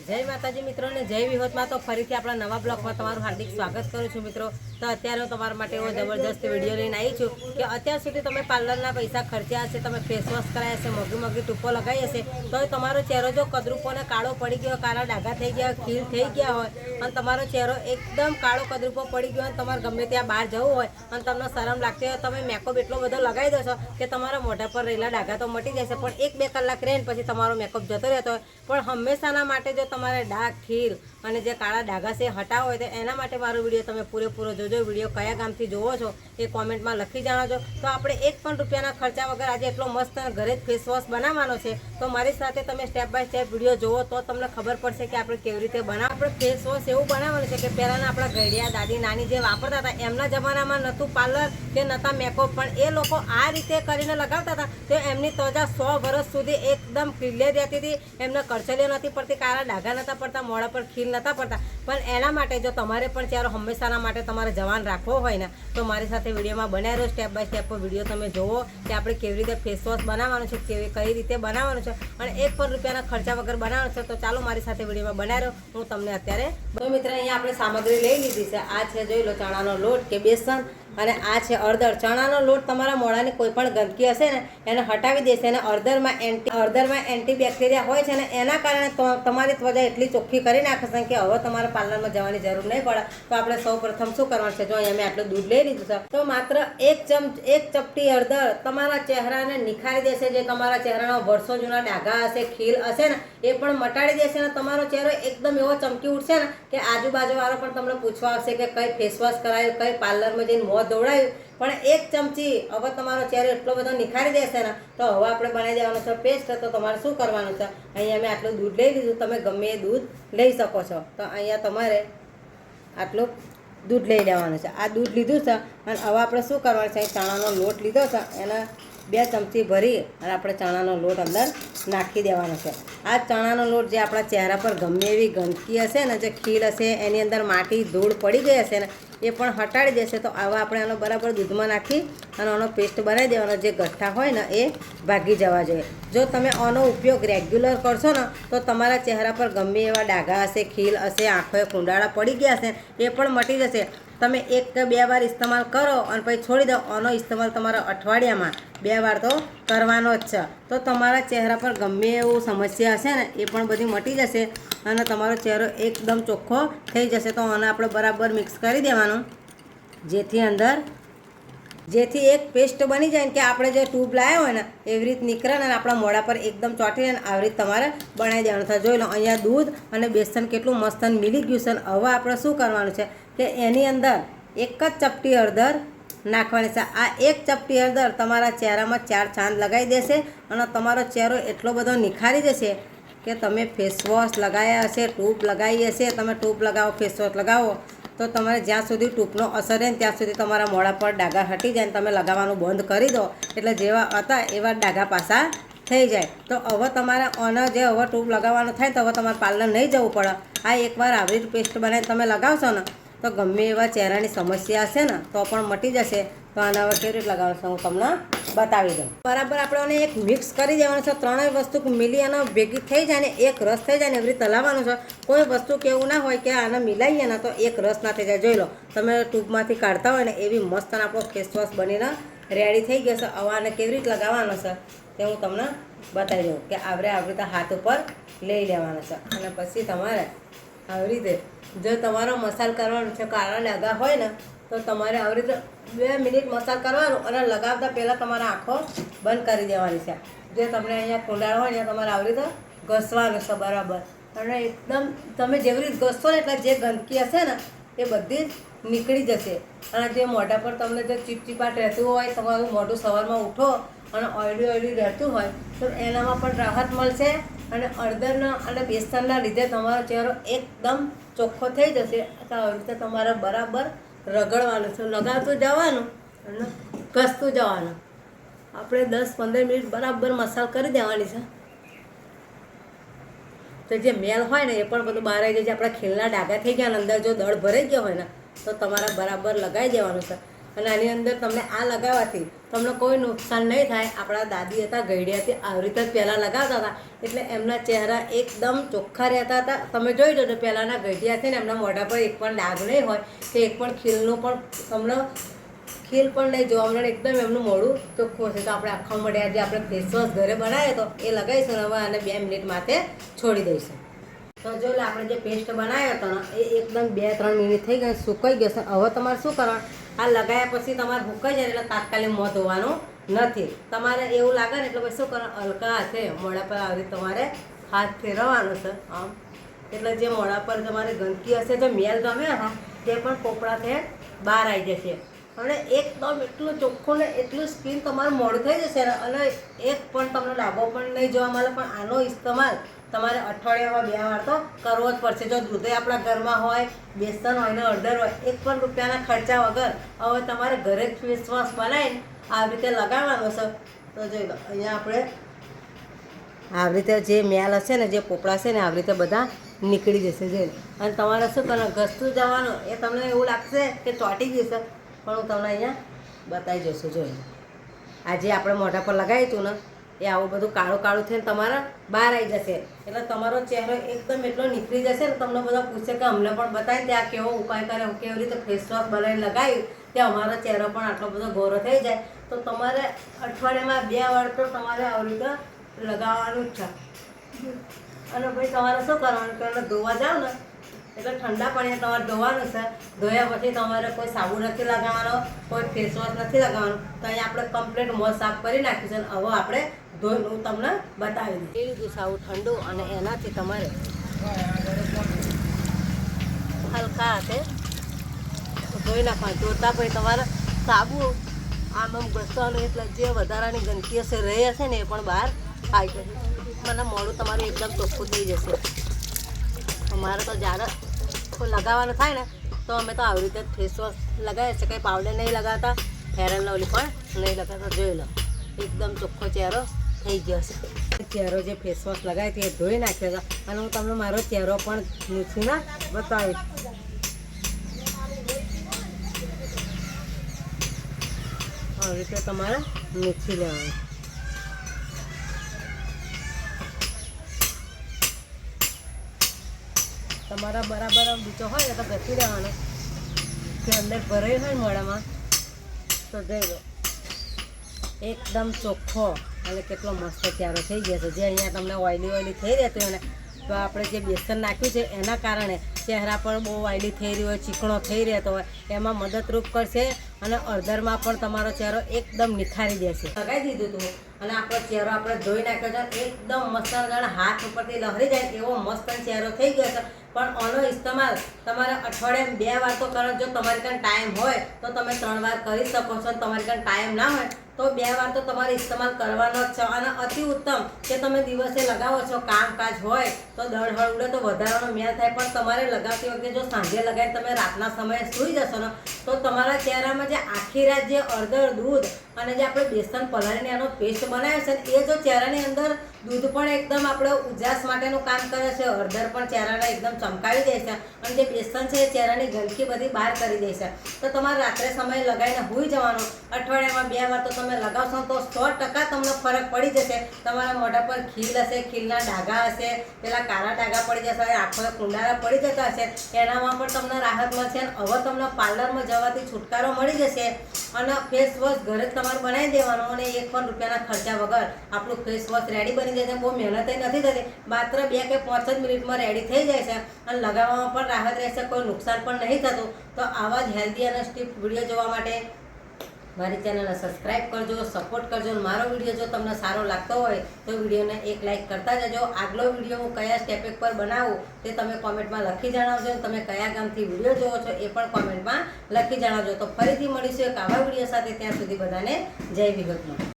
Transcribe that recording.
जय माताजी मित्रों ने जय विहोत में तो फरी अपना नवा ब्लॉग में तमारू हार्दिक स्वागत करूँ छूँ मित्रों। तो अत्यारे तमारा माटे एवो जबरदस्त विडियो लईने आई छूँ कि अत्यार सुधी तमे पार्लरना पैसा खर्च्या हशे, तमे फेस वॉश कराया हशे, मोगी मोगी टूपो लगाई हशे, तो तमारो चेहरो जो कदरूपो ने काळो पड़ी गयो, काळा डाघा थई गया, खील थई गया होय अने तमारो चेहरो एकदम काळो कदरूपो पड़ी गयो अने तमारे गमे त्यां बहार जवुं होय अने तमने शरम लागती होय, तमे मेकअप एटलो बधो लगाई दो छो कि तमारा मोढा पर रहेला डाघा तो मटी जशे, पण 1-2 कलाक रहीने पछी तमारो मेकअप जतो रहेतो होय। पण हमेशाना माटे जो तमारे डाघ खील અને જે કાળા ડાઘા છે હટાવો હોય તો એના માટે મારો વિડીયો તમે પૂરેપૂરો જોજો। વિડીયો કયા ગામથી જોવો છો એ કોમેન્ટમાં લખી જણાવજો। તો આપણે 1 પણ રૂપિયાના ખર્ચા વગર આજે એટલો મસ્ત ઘરે જ ફેસ વોશ બનાવવાનો છે, તો મારી સાથે તમે સ્ટેપ બાય સ્ટેપ વિડીયો જોવો તો તમને ખબર પડશે કે આપણે કેવી રીતે બનાવ। આપણે ફેસ વોશ એવું બનાવવાનું છે કે પહેલાંના આપણા ઘડિયા દાદી નાની જે વાપરતા હતા એમના જમાનામાં નહોતું પાર્લર કે નહોતા મેકઅપ, પણ એ લોકો આ રીતે કરીને લગાવતા હતા તો એમની ત્વચા 100 વર્ષ સુધી એકદમ ક્લિયર રહેતી હતી, એમને કરચલીઓ નથી પડતી, કાળા ડાઘા નહોતા પડતા, મોઢા પર ખીલ નતા પડતા। પણ એના માટે જો તમારે પણ ચહેરો હંમેશાના માટે તમારે જવાન રાખવો હોય ને તો મારી સાથે વિડીયોમાં બનાવી રહ્યો। સ્ટેપ બાય સ્ટેપ વિડીયો તમે જોવો કે આપણે કેવી રીતે ફેસ વોશ બનાવવાનું છે, કઈ રીતે બનાવવાનું છે અને 1 પણ રૂપિયાના ખર્ચા વગર બનાવવાનું છે। તો ચાલો મારી સાથે વિડીયોમાં બનાવી રહ્યો હું તમને અત્યારે। તો મિત્ર અહીંયા આપણે સામગ્રી લઈ લીધી છે। આ છે જોઈ લો ચણાનો લોટ કે બેસન અને આ છે હળદર। ચણાનો લોટ તમારા મોઢાની કોઈ પણ ગંદકી હશે ને એને હટાવી દેશે અને હળદરમાં એન્ટીબેક્ટેરિયા હોય છે ને એના કારણે તમારી ત્વચા એટલી ચોખ્ખી કરી નાખશે કે હવે તમારે પાર્લરમાં જવાની જરૂર નહીં પડે। તો આપણે સૌ પ્રથમ શું કરવાનું છે, જો અહીંયા મેં આટલું દૂધ લઈ લીધું છે તો માત્ર 1 ચપટી હળદર તમારા ચહેરાને નિખારી દેશે। જે તમારા ચહેરાના વર્ષો જૂના ડાઘા હશે, ખીલ હશે ને એ પણ મટાડી દેશે અને તમારો ચહેરો એકદમ એવો ચમકી ઉઠશે ને કે આજુબાજુવાળા પણ તમને પૂછવા આવશે કે કઈ ફેસ વોશ કરાયું, કઈ પાર્લરમાં જઈને મોં દોડાયું। પણ 1 ચમચી હવે તમારો ચહેરો એટલો બધો નિખારી દેશે ને તો હવે આપણે બનાવી દેવાનો છે પેસ્ટ। તો તમારે શું કરવાનું છે, અહીંયા મેં આટલું દૂધ લઈ લીધું, તમે ગમે એ દૂધ લઈ શકો છો। તો અહીંયા તમારે આટલું દૂધ લઈ લેવાનું છે। આ દૂધ લીધું છે અને હવે આપણે શું કરવાનું છે, ચણાનો લોટ લીધો છે એને 2 ચમચી ભરી અને આપણે ચણાનો લોટ અંદર નાખી દેવાનો છે। આ ચણાનો લોટ જે આપણા ચહેરા પર ગમે એવી ગંદકી હશે ને, જે ખીલ હશે એની અંદર માટી ધૂળ પડી ગઈ હશે ને એ પણ હટાડી દેશે। તો આવા આપણે આનો બરાબર દૂધમાં નાખી અને આનો પેસ્ટ બનાવી દેવાનો, જે ગઠ્ઠા હોય ને એ ભાગી જવા જોઈએ। જો તમે આનો ઉપયોગ રેગ્યુલર કરશો ને તો તમારા ચહેરા પર ગમે એવા ડાઘા હશે, ખીલ હશે, આંખોએ કુંડાળા પડી ગયા હશે એ પણ મટી જશે। તમે 1 કે 2 વાર ઇસ્તેમાલ કરો અને પછી છોડી દો, આનો ઇસ્તેમાલ તમારા અઠવાડિયામાં 2 વાર તો કરવાનો જ છે। તો તમારા ચહેરા પર ગમે એવું સમસ્યા હશે ને એ પણ બધી મટી જશે અને તમારો ચહેરો એકદમ ચોખ્ખો થઈ જશે। તો આને આપણે બરાબર મિક્સ કરી દેવાનું જેથી એક પેસ્ટ બની જાય કે આપણે જે ટ્યુબ લાવ્યા હોય ને એવી રીત નીકળે ને આપણા મોઢા પર એકદમ ચોંટીને આવી રીત તમારે બનાવી દેવાનું થાય। જોઈ લો અહીંયા દૂધ અને બેસન કેટલું મસ્ત મિલી ગયું છે। હવે આપણે શું કરવાનું છે કે એની અંદર 1 જ ચપટી હળદર નાખવાની છે। આ 1 ચપટી હળદર તમારા ચહેરામાં 4 છાંદ લગાવી દેશે અને તમારો ચહેરો એટલો બધો નિખારી જશે કે તમે ફેસ વોશ લગાવ્યા હશે, ટ્યુબ લગાવી હશે, તમે ટ્યુબ લગાવો, ફેસ વોશ લગાવો તો તમારે જ્યાં સુધી ટ્યુબનો અસર રહે ને ત્યાં સુધી તમારા મોઢા પર ડાઘા હટી જાય ને તમે લગાવવાનું બંધ કરી દો એટલે જેવા હતા એવા ડાઘા પાછા થઈ જાય। તો હવે તમારે આનો જે હવે ટ્યુબ લગાવવાનું થાય તો હવે તમારે પાર્લર નહીં જવું પડે। આ એકવાર આવી રીતે પેસ્ટ બનાવીને તમે લગાવશો ને તો ગમે એવા ચહેરાની સમસ્યા હશે ને તો પણ મટી જશે। તો આને હવે કેવી રીતે લગાવશો હું તમને બતાવી દઉં। બરાબર આપણે આને એક મિક્સ કરી દેવાનું છે, ત્રણેય વસ્તુ મિલી અને ભેગી થઈ જાય ને એક રસ થઈ જાય ને એવી રીતે હલાવવાનું છે। કોઈ વસ્તુ કેવું ના હોય કે આને મિલાવીએ ને તો એક રસ ના થઈ જાય। જોઈ લો તમે ટ્યુબમાંથી કાઢતા હોય ને એવી મસ્ત આપણો ફેસ વોશ બનીને રેડી થઈ ગયો છે। હવે આને કેવી રીતે લગાવવાનો છે તે હું તમને બતાવી દઉં કે આવી રીતે હાથ ઉપર લઈ લેવાનો છે અને પછી તમારે આવી રીતે જો તમારો મસાજ કરવાનો છે, કાળા ડાઘા હોય ને તો તમારે આવી રીતે 2 મિનિટ મસાજ કરવાનું અને લગાવતા પહેલાં તમારે આંખો બંધ કરી દેવાની છે। જે તમને અહીંયા કુંડાળ હોય ને તમારે આવી રીતે ઘસવાનું છે બરાબર અને એકદમ તમે જેવી રીતે ઘસશો ને એટલે જે ગંદકી હશે ને એ બધી જ નીકળી જશે અને જે મોઢા પર તમને જે ચીપચીપાટ રહેતું હોય, તમારું મોઢું સવારમાં ઉઠો અને ઓઇલી રહેતું હોય તો એનામાં પણ રાહત મળશે અને હળદરના અને બેસનના લીધે તમારો ચહેરો એકદમ ચોખ્ખો થઈ જશે। તો આવી રીતે તમારે બરાબર રગડવાનું છે, લગાવતું જવાનું અને ઘસતું જવાનું। આપણે 10-15 મિનિટ બરાબર મસાજ કરી દેવાની છે તો જે મેલ હોય ને એ પણ બધું બહાર આવી જાય। આપણા ખીલના ડાઘા થઈ ગયા અને અંદર જો દળ ભરાઈ ગયો હોય ને તો તમારે બરાબર લગાવી દેવાનું છે અને આની અંદર તમને આ લગાવવાથી તમને કોઈ નુકસાન નહીં થાય. આપણા દાદી હતા ગઈડિયાથી આવી રીતે જ પહેલાં લગાવતા હતા એટલે એમના ચહેરા એકદમ ચોખ્ખા રહેતા હતા. તમે જોઈ લો પહેલાંના ગઈડિયા છે ને એમના મોઢા પર એક પણ ડાઘ નહીં હોય કે એક પણ ખીલનું પણ તમને ખીલ પણ નહીં જોવા મળે. એકદમ એમનું મોઢું ચોખ્ખું હશે. તો આપણે આખા મોઢે આજે આપણે ફેસ વોશ ઘરે બનાવીએ તો એ લગાવીશું. હવે આને 2 મિનિટ માટે છોડી દઈશું. તો જો આપણે જે પેસ્ટ બનાવ્યો હતો ને એ એકદમ 2-3 મિનિટ થઈ ગઈ, સુકાઈ ગયો છે. હવે તમારે શું કરવાનું, આ લગાવ્યા પછી તમારે સુકાઈ જાય એટલે તાત્કાલિક મોં ધોવાનું નથી. તમારે એવું લાગે ને એટલે પછી શું કરવાનું, હલકા હાથે મોઢા પર આવી તમારે હાથ ફેરવવાનો છે આમ. એટલે જે મોઢા પર તમારી ગંદકી હશે, જો મેલ ગમે હા તે પણ પોપડાથી બહાર આવી જશે. અને એકદમ એટલું ચોખ્ખું ને એટલું સ્કીન તમારું મોડું થઈ જશે અને એક પણ તમને ડાઘો પણ નહીં જોવા મળે. પણ આનો ઇસ્તેમાલ તમારે અઠવાડિયામાં 2 વાર તો કરવો જ પડશે. જો દૂધ આપણા ઘરમાં હોય, બેસન હોય ને હળદર હોય, 1 પણ રૂપિયાના ખર્ચા વગર હવે તમારે ઘરે જ ફેસ વોશ બનાવીને આવી રીતે લગાવવાનો છે. તો જોઈ લો અહીંયા આપણે આવી રીતે જે મેલ હશે ને, જે પોપડા છે ને આવી રીતે બધા નીકળી જશે. જોઈ લો. અને તમારે શું કરવાનું, ઘસતું જવાનું. એ તમને એવું લાગશે કે ચોંટી જશે પણ હું તમને અહીંયા બતાવી જઈશું. જોઈ આજે આપણે મોઢા પર લગાવ્યું હતું ને એ આવું બધું કાળું કાળું થઈને તમારા બહાર આવી જશે. એટલે તમારો ચહેરો એકદમ એટલો નીકળી જશે ને. તમને બધા પૂછે કે અમને પણ બતાવી ત્યાં કેવો ઉપાય કરે, કેવી રીતે ફેસ વોશ બનાવીને લગાવ્યું તે અમારો ચહેરો પણ આટલો બધો ગોરો થઈ જાય. તો તમારે અઠવાડિયામાં 2 વાર તો તમારે આવી રીતે લગાવવાનું જ છે. અને પછી તમારે શું કરવાનું કે ધોવા જાઓ ને એટલે ઠંડા પાણીએ તમારે ધોવાનું છે. ધોયા પછી તમારે કોઈ સાબુ નથી લગાવવાનો, કોઈ ફેસ વોશ નથી લગાવવાનું. તો અહીંયા આપણે કમ્પ્લીટ મોં સાફ કરી નાખ્યું છે. હવે આપણે ધોઈને હું તમને બતાવી દઉં. એ લીધું સાવું ઠંડુ અને એનાથી તમારે હલકા હાથે ધોઈ નાખવાનું. ધોતા પછી તમારે સાબુ આમ ઘસવાનું એટલે જે વધારાની ગંદકી હશે રહી હશે ને એ પણ બહાર આવી જશે. મને મોઢું તમારું એકદમ ચોખ્ખું થઈ જશે. અમારે તો જ્યારે કોઈ લગાવવાનું થાય ને તો અમે તો આવી રીતે ફેસ વોશ લગાવીએ છીએ. કંઈ પાવડર નહીં લગાવતા, ફેર એન્ડ લવલી પણ નહીં લગાવતા. જોઈ લો એકદમ ચોખ્ખો ચહેરો થઈ ગયો છે. ચહેરો જે ફેસ વોશ લગાવી હતી એ ધોઈ નાખ્યો હતો અને હું તમને મારો ચહેરો પણ લૂછીને બતાવીશ. આવી રીતે તમારે લૂછી લેવાનું. તમારા બરાબર બીજો હોય ને તો ઘસી દેવાનો. જે અંદર ભરાઈ હોય મોઢામાં તો જોઈ લો એકદમ ચોખ્ખો અને કેટલો મસ્ત ચહેરો થઈ ગયો છે. જે અહીંયા તમને ઓઇલી થઈ રહેતું હોય ને તો આપણે જે બેસન નાખ્યું છે એના કારણે ચહેરા પર બહુ ઓઇલી થઈ રહ્યું હોય, ચીકણો થઈ રહેતો હોય એમાં મદદરૂપ કરશે. અને હળદરમાં પણ તમારો ચહેરો એકદમ નિખારી દેશે. લગાવી દીધું હતું અને આપણો ચહેરો આપણે ધોઈ નાખ્યો છે. એકદમ મસ્ત હાથ ઉપરથી લહરી જાય એવો મસ્ત ચહેરો થઈ ગયો છે. પણ આનો ઇસ્તેમાલ તમારે અઠવાડિયામાં 2 વાર તો કરો. જો તમારી કાંઈ ટાઈમ હોય તો તમે 3 વાર કરી શકો છો. તમારી કાંઈ ટાઈમ ના હોય તો 2 વાર તો તમારે ઇસ્તેમાલ કરવાનો જ છે. અને અતિ ઉત્તમ કે તમે દિવસે લગાવો છો, કામકાજ હોય તો દળહળ ઉડે તો વધારાનો મેલ થાય. પણ તમારે લગાવતી વખતે જો સાંજે લગાવી તમે રાતના સમયે સૂઈ જશો ને તો તમારા ચહેરામાં જે આખી રાત જે હળદર, દૂધ અને જે આપણે બેસન પલાળીને એનો પેસ્ટ બનાવ્યો છે ને એ જો ચહેરાની અંદર દૂધ પણ એકદમ આપણે ઉજાસ માટેનું કામ કરે છે, હળદર પણ ચહેરાને એકદમ ચમકાવી દે છે અને જે બેસન છે એ ચહેરાની ગંદકી બધી બહાર કરી દે છે. તો તમારે રાત્રે સમયે લગાવીને સૂઈ જવાનું. અઠવાડિયામાં 2 વાર તો તમે લગાવશો તો 100% તમને ફરક પડી જશે. તમારા મોઢા પર ખીલ હશે, ખીલના ડાઘા હશે, પેલા કાળા ડાઘા પડી જશે, આંખોએ કુંડાળા પડી જતા હશે, એનામાં પણ તમને રાહત મળશે. હવે તમને પાર્લરમાં જવાથી છુટકારો મળી જશે. અને ફેસ વોશ ઘરે જ તમારે બનાવી દેવાનું અને 1 પણ રૂપિયાના ખર્ચા વગર આપણું ફેસ વોશ રેડી બની જાય છે. બહુ મહેનત નથી થતી, માત્ર 2 કે 5 જ મિનિટમાં રેડી થઈ જાય છે અને લગાવવામાં પણ રાહત રહેશે. કોઈ નુકસાન પણ નહીં થતું. તો આવા જ હેલ્ધી અને સ્ટીપ વિડીયો જોવા માટે મારી ચેનલને સબસ્ક્રાઈબ કરજો, સપોર્ટ કરજો. અને મારો વિડીયો જો તમને સારો લાગતો હોય તો વિડીયોને એક લાઇક કરતા જજો. આગલો વિડીયો હું કયા સ્ટેપ પર બનાવું તે તમે કોમેન્ટમાં લખી જણાવજો. તમે કયા ગામથી વિડીયો જોવો છો એ પણ કોમેન્ટમાં લખી જણાવજો. તો ફરીથી મળીશું એક આવા વિડીયો સાથે. ત્યાં સુધી બધાને જય વિગતમાં.